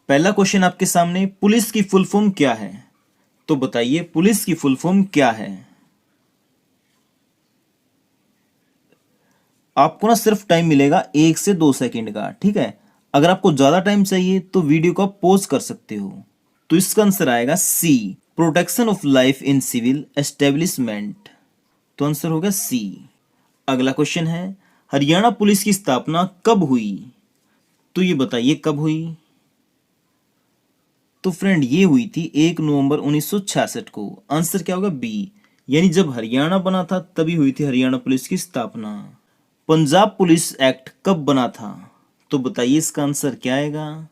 पहला क्वेश्चन आपके सामने, पुलिस की फुल फॉर्म क्या है? तो बताइए पुलिस की फुल फॉर्म क्या है? आपको ना सिर्फ टाइम मिलेगा 1 से 2 सेकंड का, ठीक है। अगर आपको ज्यादा टाइम चाहिए तो वीडियो को आप पॉज कर सकते हो। तो इसका आंसर आएगा C, protection of life in civil establishment. तो आंसर होगा सी। अगला क्वेश्चन है, हरियाणा पुलिस की स्थापना कब हुई? तो ये बताइए कब हुई? तो फ्रेंड ये हुई थी 1 नवंबर 1966 को। आंसर क्या होगा? बी, यानी जब हरियाणा बना था तभी हुई थी हरियाणा पुलिस की स्थापना। पंजाब पुलिस एक्ट कब बना था? तो बताइए इसका आंसर क्या आएगा?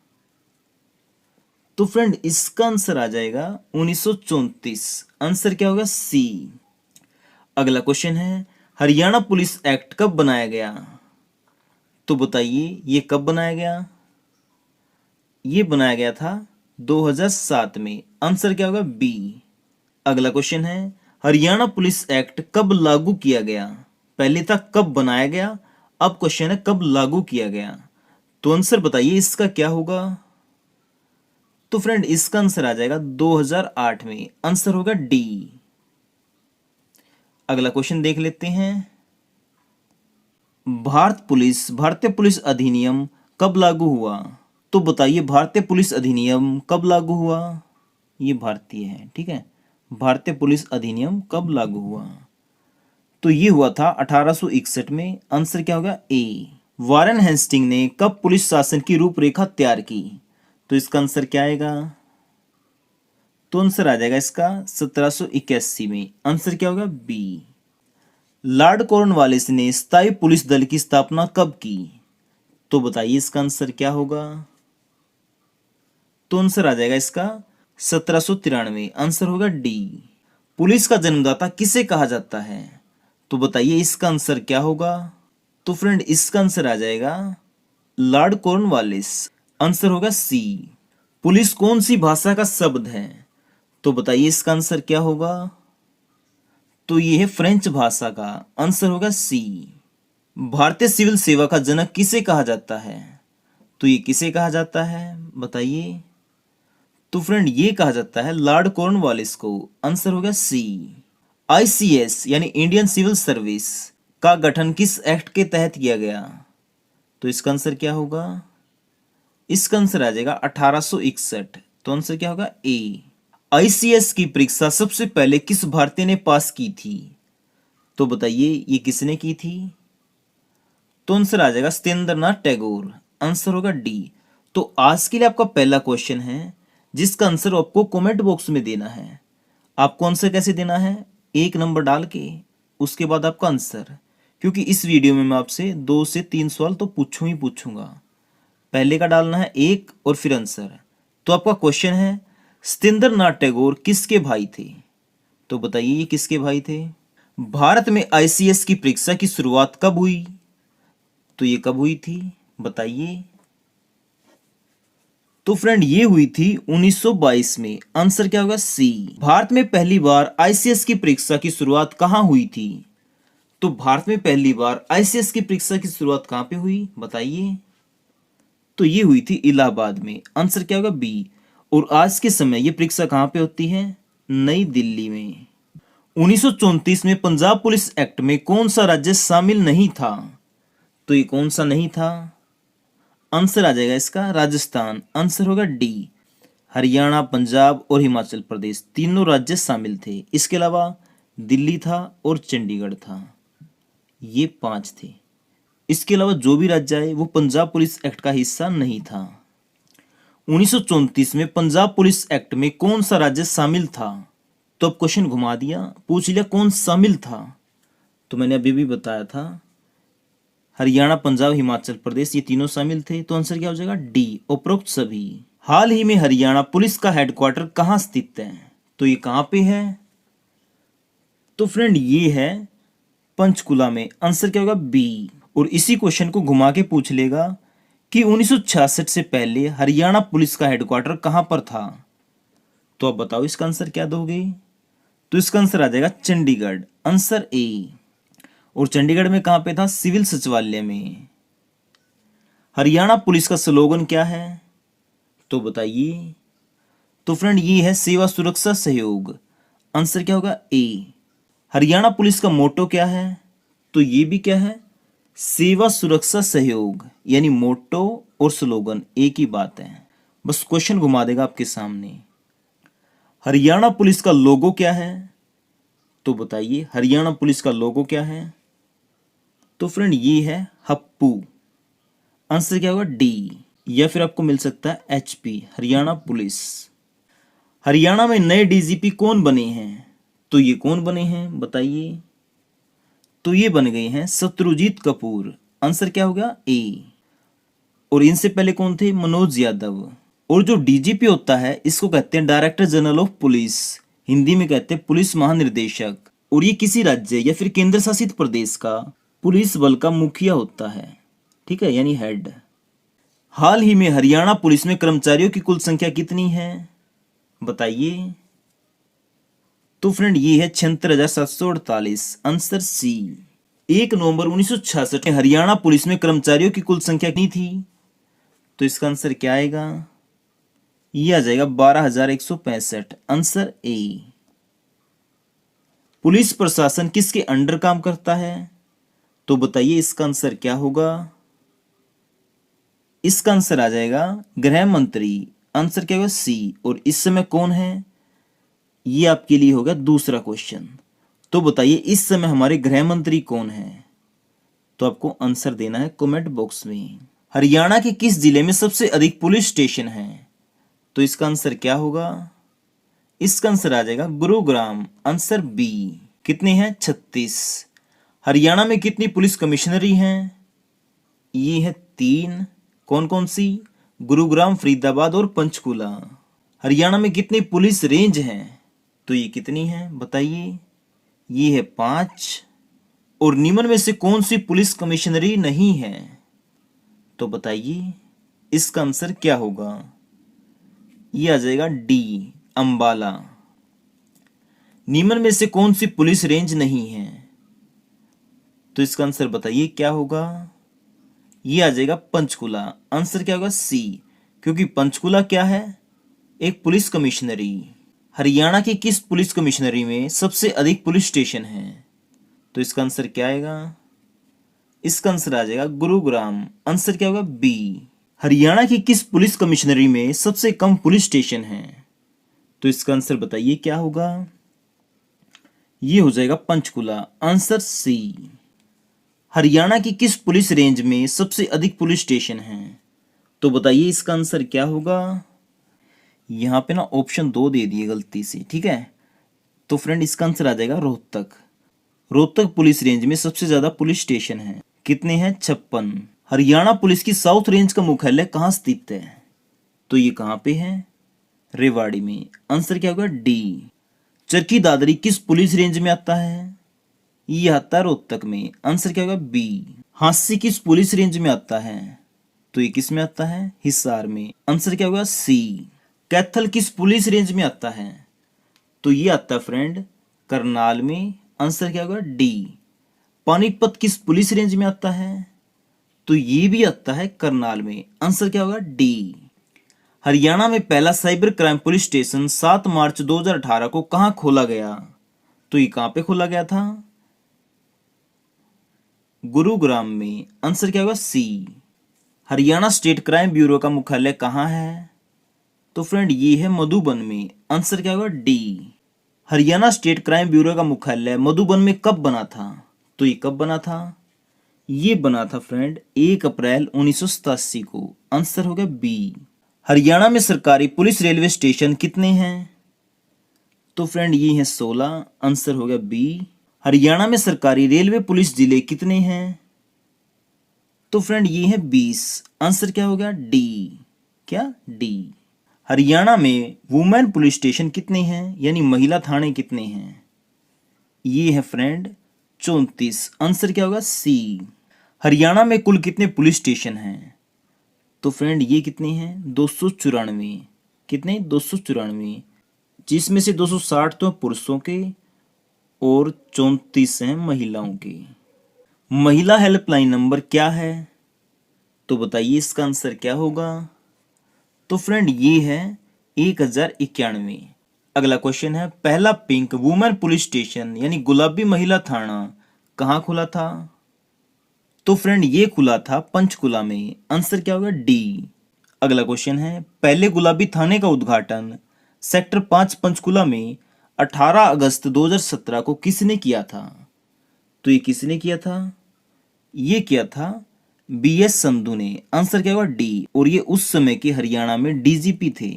तो फ्रेंड इसका आंसर आ जाएगा 1934। आंसर क्या होगा? सी। अगला क्वेश्चन है, हरियाणा पुलिस एक्ट कब बनाया गया? तो बताइए ये कब बनाया गया? ये बनाया गया था 2007 में। आंसर क्या होगा? बी। अगला क्वेश्चन है, हरियाणा पुलिस एक्ट कब लागू किया गया? पहले था कब बनाया गया, अब क्वेश्चन है कब लागू किया गया। तो आंसर बताइए इसका क्या होगा? तो फ्रेंड इसका आंसर आ जाएगा 2008 में। आंसर होगा डी। अगला क्वेश्चन देख लेते हैं, भारतीय पुलिस अधिनियम कब लागू हुआ? तो बताइए भारतीय पुलिस अधिनियम कब लागू हुआ? ये भारतीय है, ठीक है। भारतीय पुलिस अधिनियम कब लागू हुआ? तो ये हुआ था 1861 में। आंसर क्या होगा? ए। वारेन हेस्टिंग ने कब पुलिस शासन की रूपरेखा तैयार की? तो इसका आंसर क्या आएगा? तो आंसर आ जाएगा इसका 1781 में। आंसर क्या होगा? बी। लॉर्ड कॉर्नवालिस ने स्थायी पुलिस दल की स्थापना कब की? तो बताइए इसका आंसर क्या होगा? तो आंसर आ जाएगा इसका 1793। आंसर होगा डी। पुलिस का जन्मदाता किसे कहा जाता है? तो बताइए इसका आंसर क्या होगा? तो फ्रेंड इसका आंसर आ जाएगा लॉर्ड कॉर्नवालिस। आंसर होगा सी। पुलिस कौन सी भाषा का शब्द है? तो बताइए इसका आंसर क्या होगा? तो ये है फ्रेंच भाषा का। आंसर होगा सी। भारतीय सिविल सेवा का जनक किसे कहा जाता है? तो ये किसे कहा जाता है बताइए? तो फ्रेंड ये कहा जाता है लॉर्ड कॉर्नवालिस को। आंसर होगा सी। आईसीएस यानी इंडियन सिविल सर्विस का गठन किस एक्ट के तहत किया गया? तो इसका आंसर क्या होगा? इसका आंसर आ जाएगा 1861। तो आंसर क्या होगा? ए। आईसीएस की परीक्षा सबसे पहले किस भारतीय ने पास की थी? तो बताइए ये किसने की थी? तो आंसर आ जाएगा सत्येंद्रनाथ टैगोर। आंसर होगा डी। तो आज के लिए आपका पहला क्वेश्चन है जिसका आंसर आपको कमेंट बॉक्स में देना है। आपको आंसर कैसे देना है? 1 नंबर डाल के उसके बाद आपका आंसर, क्योंकि इस वीडियो में मैं आपसे 2 से 3 सवाल तो पूछूं ही पूछूंगा। पहले का डालना है 1 और फिर आंसर। तो आपका क्वेश्चन है, सत्येंद्रनाथ टैगोर किसके भाई थे? तो बताइए ये किसके भाई थे? भारत में आईसीएस की परीक्षा की शुरुआत कब हुई? तो ये कब हुई थी बताइए? तो फ्रेंड ये हुई थी 1922 में। आंसर क्या होगा? सी। भारत में पहली बार आईसीएस की परीक्षा की शुरुआत कहां हुई थी? तो भारत में पहली बार आईसीएस की परीक्षा की शुरुआत कहां पे हुई बताइए? तो ये हुई थी इलाहाबाद में। आंसर क्या होगा? बी। और आज के समय ये परीक्षा कहां पे होती है? नई दिल्ली में। 1934 में पंजाब पुलिस एक्ट में कौन सा राज्य शामिल नहीं था? तो ये कौन सा नहीं था? आंसर आ जाएगा इसका राजस्थान। आंसर होगा डी। हरियाणा, पंजाब और हिमाचल प्रदेश तीनों राज्य शामिल थे। इसके अलावा दिल्ली था और चंडीगढ़ था। ये 5 थे। इसके अलावा जो भी राज्य आए वो पंजाब पुलिस एक्ट का हिस्सा नहीं था। 1934 में पंजाब पुलिस एक्ट में कौन सा राज्य शामिल था? तो अब क्वेश्चन घुमा दिया, पूछ लिया कौन शामिल था। तो मैंने अभी भी बताया था हरियाणा, पंजाब, हिमाचल प्रदेश ये तीनों शामिल थे। तो आंसर क्या हो जाएगा? डी, उपरोक्त सभी। हाल ही में हरियाणा पुलिस का हेडक्वार्टर कहाँ स्थित है? तो ये कहाँ पे है? तो फ्रेंड ये है पंचकुला में। आंसर क्या होगा? बी। और इसी क्वेश्चन को घुमा के पूछ लेगा कि 1966 से पहले हरियाणा पुलिस का हेडक्वार्टर कहां पर था? तो अब बताओ इसका आंसर क्या दोगे? तो इसका आंसर आ जाएगा चंडीगढ़। Answer A. और चंडीगढ़ में कहां पे था? सिविल सचिवालय में। हरियाणा पुलिस का स्लोगन क्या है? तो बताइए। तो फ्रेंड ये है सेवा सुरक्षा सहयोग। आंसर क्या होगा? ए। हरियाणा पुलिस का मोटो क्या है? तो ये भी क्या है? सेवा सुरक्षा सहयोग, यानी मोटो और स्लोगन एक ही बात है, बस क्वेश्चन घुमा देगा आपके सामने। हरियाणा पुलिस का लोगो क्या है? तो बताइए हरियाणा पुलिस का लोगो क्या है? तो फ्रेंड ये है हप्पू। आंसर क्या होगा? डी। या फिर आपको मिल सकता है एचपी, हरियाणा पुलिस। हरियाणा में नए डीजीपी कौन बने हैं? तो ये कौन बने हैं बताइए। तो ये बन गए हैं शत्रुजीत कपूर। आंसर क्या होगा? ए। और इनसे पहले कौन थे? मनोज यादव। और जो डीजीपी होता है इसको कहते हैं director general of police, Hindi में कहते हैं पुलिस महानिर्देशक। और ये किसी राज्य या फिर केंद्र शासित प्रदेश का पुलिस बल का मुखिया होता है, ठीक है, यानी हेड। हाल ही में हरियाणा पुलिस में कर्मचारियों की कुल संख्या कितनी है बताइए। तो फ्रेंड ये है 76,748। Answer C. 1 नवंबर 1966 में हरियाणा पुलिस में कर्मचारियों की कुल संख्या कितनी थी? तो इसका आंसर क्या आएगा? ये आ जाएगा 12,165। Answer A. पुलिस प्रशासन किसके अंडर काम करता है? तो बताइए इसका आंसर क्या होगा? इसका आंसर आ जाएगा गृह मंत्री। आंसर क्या होगा? सी। और इस समय कौन है? ये आपके लिए होगा दूसरा क्वेश्चन। तो बताइए इस समय हमारे गृह मंत्री कौन है? तो आपको आंसर देना है कमेंट बॉक्स में। हरियाणा के किस जिले में सबसे अधिक पुलिस स्टेशन है? तो इसका आंसर क्या होगा? इसका आंसर आ जाएगा गुरुग्राम। Answer B. कितने हैं? 36। हरियाणा में कितनी पुलिस कमिश्नरी हैं? ये है 3। कौन कौन सी? गुरुग्राम, फरीदाबाद और पंचकुला। हरियाणा में कितनी पुलिस रेंज हैं? तो ये कितनी है बताइए। ये है 5। और निम्न में से कौन सी पुलिस कमिश्नरी नहीं है? तो बताइए इसका आंसर क्या होगा? ये आ जाएगा डी, अंबाला। निम्न में से कौन सी पुलिस रेंज नहीं है? तो इसका आंसर बताइए क्या होगा? ये आ जाएगा पंचकुला। आंसर क्या होगा? सी। क्योंकि पंचकुला क्या है? एक पुलिस कमिश्नरी। हरियाणा की किस पुलिस कमिश्नरी में सबसे अधिक पुलिस स्टेशन है? तो इसका आंसर क्या आएगा? इसका आंसर आ जाएगा गुरुग्राम। आंसर क्या होगा? बी। हरियाणा की किस पुलिस कमिश्नरी में सबसे कम पुलिस स्टेशन है? तो इसका आंसर बताइए क्या होगा? ये हो जाएगा पंचकुला। Answer C. हरियाणा की किस पुलिस रेंज में सबसे अधिक पुलिस स्टेशन है? तो बताइए इसका आंसर क्या होगा? यहाँ पे ना ऑप्शन 2 दे दिए गलती से, ठीक है। तो फ्रेंड इसका आंसर आ जाएगा रोहतक। रोहतक पुलिस रेंज में सबसे ज्यादा पुलिस स्टेशन है। कितने हैं? 56। हरियाणा पुलिस की साउथ रेंज का मुख्यालय कहाँ स्थित है? तो ये कहाँ पे है? रेवाड़ी में। आंसर क्या होगा? डी। चरखी दादरी किस पुलिस रेंज में आता है? ये आता है रोहतक में। आंसर क्या होगा? बी। हांसी किस पुलिस रेंज में आता है? तो ये किस में आता है? हिसार में। आंसर क्या होगा? सी। कैथल किस पुलिस रेंज में आता है? तो ये आता है फ्रेंड करनाल में। आंसर क्या होगा? डी। पानीपत किस पुलिस रेंज में आता है? तो ये भी आता है करनाल में। आंसर क्या होगा? डी। हरियाणा में पहला साइबर क्राइम पुलिस स्टेशन 7 मार्च 2018 को कहां खोला गया? तो ये कहां पे खोला गया था? गुरुग्राम में। आंसर क्या होगा? सी। हरियाणा स्टेट क्राइम ब्यूरो का मुख्यालय कहां है? तो फ्रेंड ये है मधुबन में। आंसर क्या होगा? D. Haryana state crime bureau का मुख्यालय मधुबन में कब बना था? तो ये कब बना था? ये बना था फ्रेंड 1 अप्रैल 1987 को। आंसर होगा बी। हरियाणा में सरकारी पुलिस रेलवे स्टेशन कितने हैं? तो फ्रेंड ये है 16। आंसर होगा बी। हरियाणा में सरकारी रेलवे पुलिस जिले कितने हैं? तो फ्रेंड ये है 20। आंसर क्या होगा? डी। क्या? डी। हरियाणा में वुमेन पुलिस स्टेशन कितने हैं, यानी महिला थाने कितने हैं? ये है फ्रेंड 34। आंसर क्या होगा? सी। हरियाणा में कुल कितने पुलिस स्टेशन हैं? तो फ्रेंड ये कितने हैं? 294। कितने? 294, जिसमें से 260 तो पुरुषों के और 34 हैं महिलाओं के। महिला हेल्पलाइन नंबर क्या है? तो बताइए इसका आंसर क्या होगा? तो फ्रेंड ये है 1091। अगला क्वेश्चन है, पहला पिंक वुमेन पुलिस स्टेशन यानी गुलाबी महिला थाना कहाँ खुला था? तो फ्रेंड ये खुला था पंचकुला में। आंसर क्या होगा? डी। अगला क्वेश्चन है, पहले गुलाबी थाने का उद्घाटन सेक्टर 5 पंचकुला में 18 अगस्त 2017 को किसने किया था? तो ये किसने किया था? ये किया था बीएस संधू ने। आंसर क्या होगा? डी। और ये उस समय के हरियाणा में डीजीपी थे,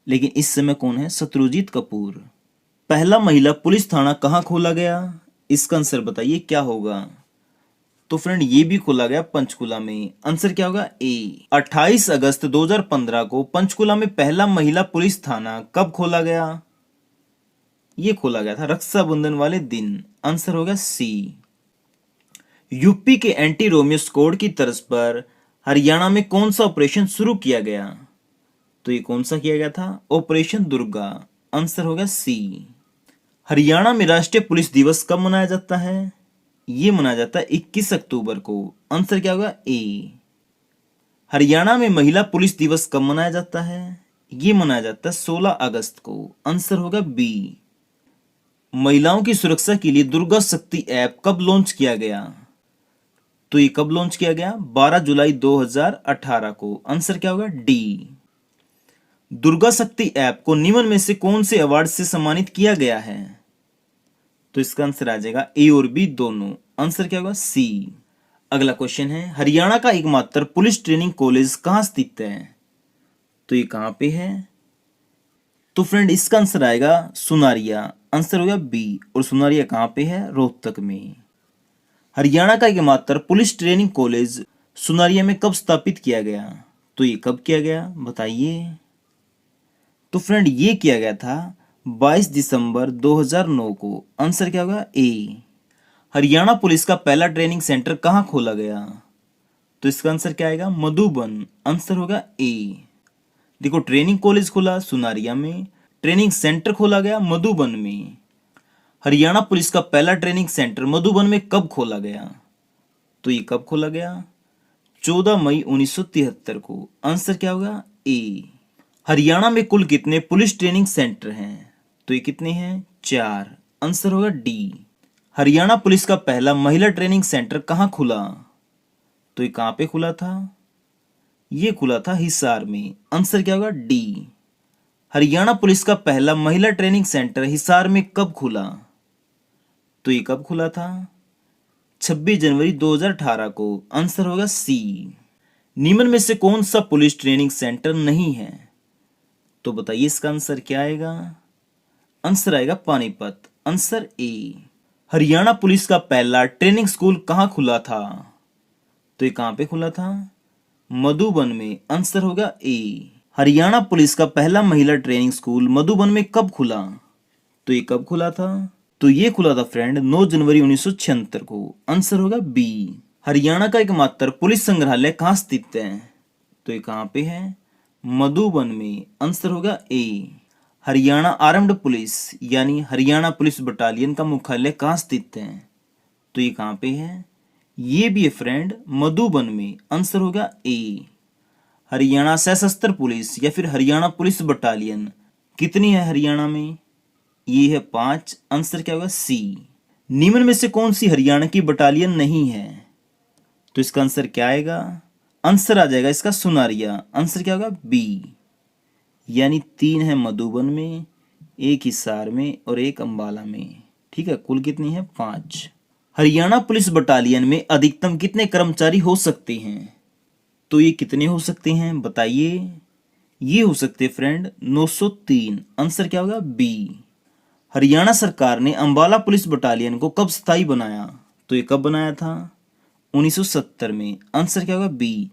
लेकिन इस समय कौन है? शत्रुजीत कपूर। पहला महिला पुलिस थाना कहाँ खोला गया? इसका आंसर बताइए क्या होगा? तो फ्रेंड ये भी खोला गया पंचकुला में। आंसर क्या होगा? ए। 28 अगस्त 2015 को पंचकुला में पहला महिला पुलिस थाना कब खोला गया? ये खोला गया था रक्षाबंधन वाले दिन। आंसर होगा सी। यूपी के एंटी रोमियो स्क्वाड की तर्ज पर हरियाणा में कौन सा ऑपरेशन शुरू किया गया? तो ये कौन सा किया गया था? ऑपरेशन दुर्गा। आंसर होगा सी। हरियाणा में राष्ट्रीय पुलिस दिवस कब मनाया जाता है? ये मनाया जाता है 21 अक्टूबर को। आंसर क्या होगा? ए। हरियाणा में महिला पुलिस दिवस कब मनाया जाता है? ये मनाया जाता है 16 अगस्त को। आंसर होगा बी। महिलाओं की सुरक्षा के लिए दुर्गा शक्ति ऐप कब लॉन्च किया गया? तो ये कब लॉन्च किया गया? 12 जुलाई 2018 को। आंसर क्या होगा? डी। दुर्गा शक्ति ऐप को निम्न में से कौन से अवार्ड से सम्मानित किया गया है? तो इसका आंसर आ जाएगा ए और बी दोनों। आंसर क्या होगा? सी। अगला क्वेश्चन है, हरियाणा का एकमात्र पुलिस ट्रेनिंग कॉलेज कहाँ स्थित है? तो ये कहाँ पे है? तो फ्रेंड इसका आंसर आएगा सुनारिया। आंसर होगा बी। और सुनारिया कहाँ पे है? रोहतक में। हरियाणा का एकमात्र पुलिस ट्रेनिंग कॉलेज सुनारिया में कब स्थापित किया गया? तो ये कब किया गया बताइए? तो फ्रेंड ये किया गया था 22 दिसंबर 2009 को। आंसर क्या होगा? ए। हरियाणा पुलिस का पहला ट्रेनिंग सेंटर कहाँ खोला गया? तो इसका आंसर क्या आएगा? मधुबन। आंसर होगा ए। देखो ट्रेनिंग कॉलेज खोला सुनारिया में, ट्रेनिंग सेंटर खोला गया मधुबन में। हरियाणा पुलिस का पहला ट्रेनिंग सेंटर मधुबन में कब खोला गया? तो ये कब खोला गया? 14 मई 1973 को। आंसर क्या होगा? ए। हरियाणा में कुल कितने पुलिस ट्रेनिंग सेंटर हैं? तो ये कितने हैं? 4। आंसर होगा डी। हरियाणा पुलिस का पहला महिला ट्रेनिंग सेंटर कहाँ खुला? तो ये कहाँ पे खुला था? ये खुला था हिसार में। आंसर क्या होगा? डी। हरियाणा पुलिस का पहला महिला ट्रेनिंग सेंटर हिसार में कब खुला? तो ये कब खुला था? 26 जनवरी 2018 को। आंसर होगा सी। निम्न में से कौन सा पुलिस ट्रेनिंग सेंटर नहीं है? तो बताइए इसका आंसर क्या आएगा? आंसर आएगा Panipat. Answer A. Haryana police का पहला ट्रेनिंग स्कूल कहाँ खुला था? तो ये कहाँ पे खुला था? मधुबन में। आंसर होगा ए। हरियाणा पुलिस का पहला महिला ट्रेनिंग स्कूल मधुबन में कब खुला? तो ये कब खुला था? तो ये खुला था फ्रेंड 9 जनवरी 1976 को। आंसर होगा बी। हरियाणा का एकमात्र पुलिस संग्रहालय कहाँ स्थित है? तो ये कहाँ पे है? मधुबन में। आंसर होगा ए। हरियाणा आर्म्ड पुलिस यानी हरियाणा पुलिस बटालियन का मुख्यालय कहाँ स्थित है? तो ये कहाँ पे है? ये भी है फ्रेंड मधुबन में। आंसर होगा ए। हरियाणा सशस्त्र पुलिस या फिर हरियाणा पुलिस बटालियन कितनी है हरियाणा में? ये है 5। आंसर क्या होगा? सी। निम्न में से कौन सी हरियाणा की बटालियन नहीं है? तो इसका आंसर क्या आएगा? आंसर आ जाएगा इसका सुनारिया। आंसर क्या होगा? बी। यानी 3 है मधुबन में, 1 हिसार में और 1 अंबाला में। ठीक है, कुल कितनी है? 5। हरियाणा पुलिस बटालियन में अधिकतम कितने कर्मचारी हो सकते हैं? तो ये कितने हो सकते हैं बताइए? ये हो सकते फ्रेंड 903। आंसर क्या होगा? बी। हरियाणा सरकार ने अंबाला पुलिस बटालियन को कब स्थायी बनाया? तो ये कब बनाया था? 1970 में। आंसर क्या होगा? बी।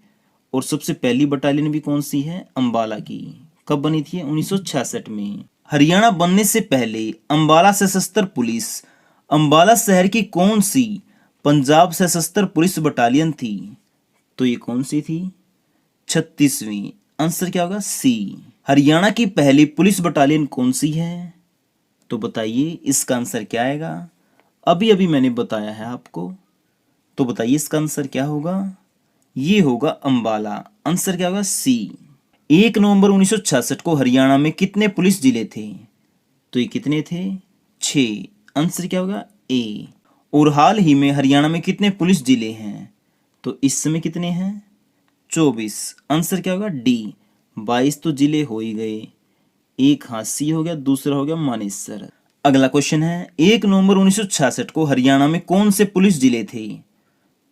और सबसे पहली बटालियन भी कौन सी है? अंबाला की। कब बनी थी? 1966 में। हरियाणा बनने से पहले अंबाला सशस्त्र पुलिस अंबाला शहर की कौन सी पंजाब सशस्त्र पुलिस बटालियन थी? तो ये कौन सी थी? 36वीं। आंसर क्या होगा? सी। हरियाणा की पहली पुलिस बटालियन कौन सी है? तो बताइए इसका आंसर क्या आएगा? अभी अभी मैंने बताया है आपको, तो बताइए इसका आंसर क्या होगा? ये होगा अंबाला। आंसर क्या होगा? सी। 1 नवंबर 1966 को हरियाणा में कितने पुलिस जिले थे? तो ये कितने थे? 6। आंसर क्या होगा? ए। और हाल ही में हरियाणा में कितने पुलिस जिले हैं? तो इस समय कितने हैं? 24। आंसर क्या होगा? डी। 22 तो जिले हो ही गए, एक हांसी हो गया, दूसरा हो गया मानेसर। अगला क्वेश्चन है, 1 नवंबर 1966 को हरियाणा में कौन से पुलिस जिले थे?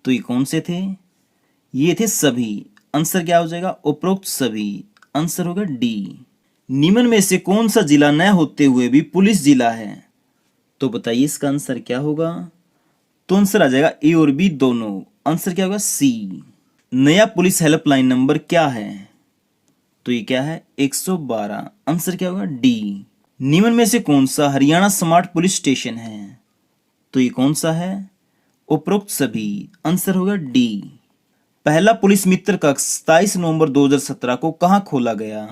तो ये कौन से थे? ये थे सभी। आंसर क्या हो जाएगा? उपरोक्त सभी। आंसर होगा डी। निम्न में से कौन सा जिला न होते हुए भी पुलिस जिला है? तो बताइए इसका आंसर क्या होगा? तो आंसर आ जाएगा ए और बी दोनों। आंसर क्या होगा? सी। नया पुलिस हेल्पलाइन नंबर क्या है? तो ये क्या है? 112। आंसर क्या होगा? डी। निम्न में से कौन सा हरियाणा स्मार्ट पुलिस स्टेशन है? तो ये कौन सा है? उपरोक्त सभी। आंसर होगा डी। पहला पुलिस मित्र कक्ष 27 नवंबर 2017 को कहां खोला गया?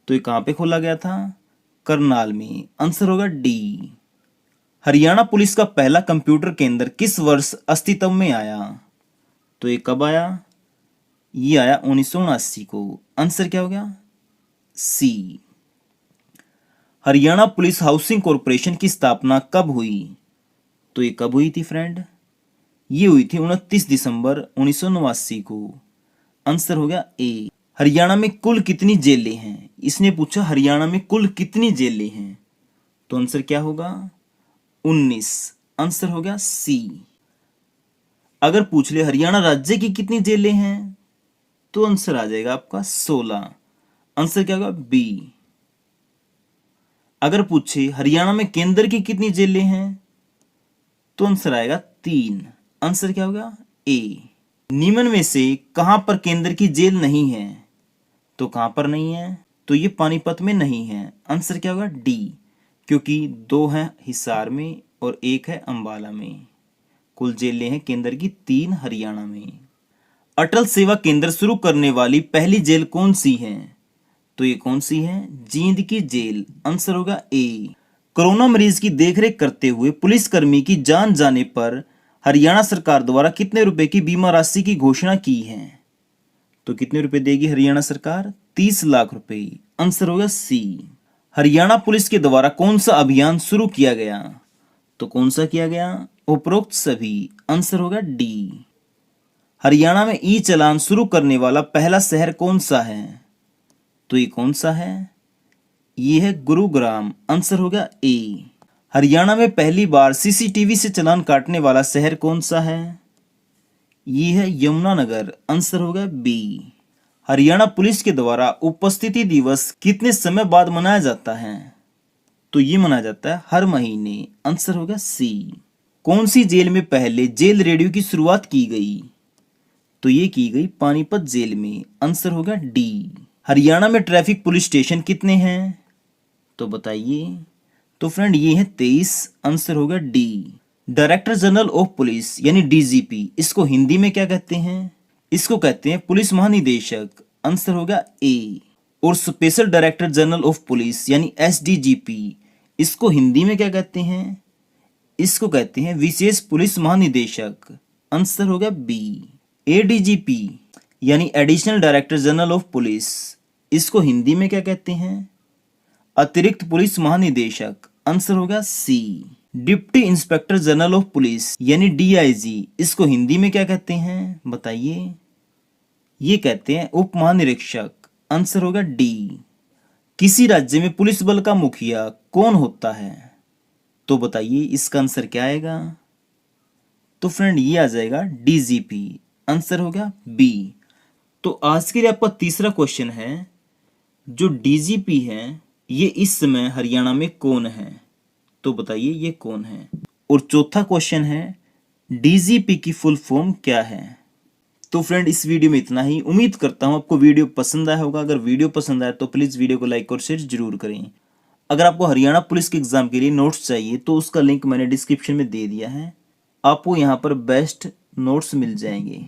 तो ये कहां पे खोला गया था? करनाल में। आंसर होगा डी। हरियाणा पुलिस का पहला कंप्यूटर केंद्र किस वर्ष अस्तित्व में आया? तो ये कब आया? ये आया 1979 को। आंसर क्या हो गया? सी। हरियाणा पुलिस हाउसिंग कॉरपोरेशन की स्थापना कब हुई? तो ये कब हुई थी फ्रेंड? ये हुई थी 29 दिसंबर 1989 को। आंसर हो गया ए। हरियाणा में कुल कितनी जेलें हैं? इसने पूछा हरियाणा में कुल कितनी जेलें हैं, तो आंसर क्या होगा? 19। आंसर हो गया सी। अगर पूछ ले हरियाणा राज्य की कितनी जेलें हैं, तो आंसर आ जाएगा आपका 16। आंसर क्या होगा? बी। अगर पूछे हरियाणा में केंद्र की कितनी जेलें हैं, तो आंसर आएगा 3। आंसर क्या होगा? ए। निम्न में से कहां पर केंद्र की जेल नहीं है? तो कहां पर नहीं है? तो ये पानीपत में नहीं है। आंसर क्या होगा? डी। क्योंकि 2 हैं हिसार में और 1 है अंबाला में। कुल जेलें हैं केंद्र की 3 हरियाणा में। अटल सेवा केंद्र शुरू करने वाली पहली जेल कौन सी है? तो ये कौन सी है? जींद की जेल। आंसर होगा ए। कोरोना मरीज की देखरेख करते हुए पुलिसकर्मी की जान जाने पर हरियाणा सरकार द्वारा कितने रुपए की बीमा राशि की घोषणा की है? तो कितने रुपए देगी हरियाणा सरकार? 30 लाख रुपए। आंसर होगा सी। हरियाणा पुलिस के द्वारा कौन सा अभियान शुरू किया गया? तो कौन सा किया गया? उपरोक्त सभी। आंसर होगा डी। हरियाणा में ई चालान शुरू करने वाला पहला शहर कौन सा है? तो ये कौन सा है? ये है गुरुग्राम। आंसर होगा ए। हरियाणा में पहली बार सीसीटीवी से चालान काटने वाला शहर कौन सा है? ये है यमुनानगर। आंसर होगा बी। हरियाणा पुलिस के द्वारा उपस्थिति दिवस कितने समय बाद मनाया जाता है? तो ये मनाया जाता है हर महीने। आंसर होगा सी। कौन सी जेल में पहले जेल रेडियो की शुरुआत की गई? तो ये की गई पानीपत जेल में। आंसर होगा डी। हरियाणा में ट्रैफिक पुलिस स्टेशन कितने हैं? तो बताइए। तो फ्रेंड ये है 23। आंसर होगा D. Director general of police यानी डीजीपी, इसको हिंदी में क्या कहते हैं? इसको कहते हैं पुलिस महानिदेशक। आंसर होगा ए। और special director general of police यानी एसडीजीपी, इसको हिंदी में क्या कहते हैं? इसको कहते हैं विशेष पुलिस महानिदेशक। आंसर होगा बी। एडीजीपी यानी additional director general of police, इसको हिंदी में क्या कहते हैं? अतिरिक्त पुलिस महानिदेशक। आंसर होगा C. Deputy inspector general of police यानी डीआईजी, इसको हिंदी में क्या कहते हैं? बताइए। ये कहते हैं उप महानिरीक्षक। आंसर होगा डी। किसी राज्य में पुलिस बल का मुखिया कौन होता है? तो बताइए इसका आंसर क्या आएगा? तो फ्रेंड ये आ जाएगा डीजीपी। आंसर होगा बी। तो आज के लिए आपका तीसरा क्वेश्चन है, जो डीजीपी है ये इस समय हरियाणा में कौन है? तो बताइए ये कौन है? और चौथा क्वेश्चन है, डीजीपी की फुल फॉर्म क्या है? तो फ्रेंड इस वीडियो में इतना ही। उम्मीद करता हूं आपको वीडियो पसंद आया होगा। अगर वीडियो पसंद आया तो प्लीज वीडियो को लाइक और शेयर जरूर करें। अगर आपको हरियाणा पुलिस के एग्जाम के लिए नोट्स चाहिए तो उसका लिंक मैंने डिस्क्रिप्शन में दे दिया है। आपको यहाँ पर बेस्ट नोट्स मिल जाएंगे।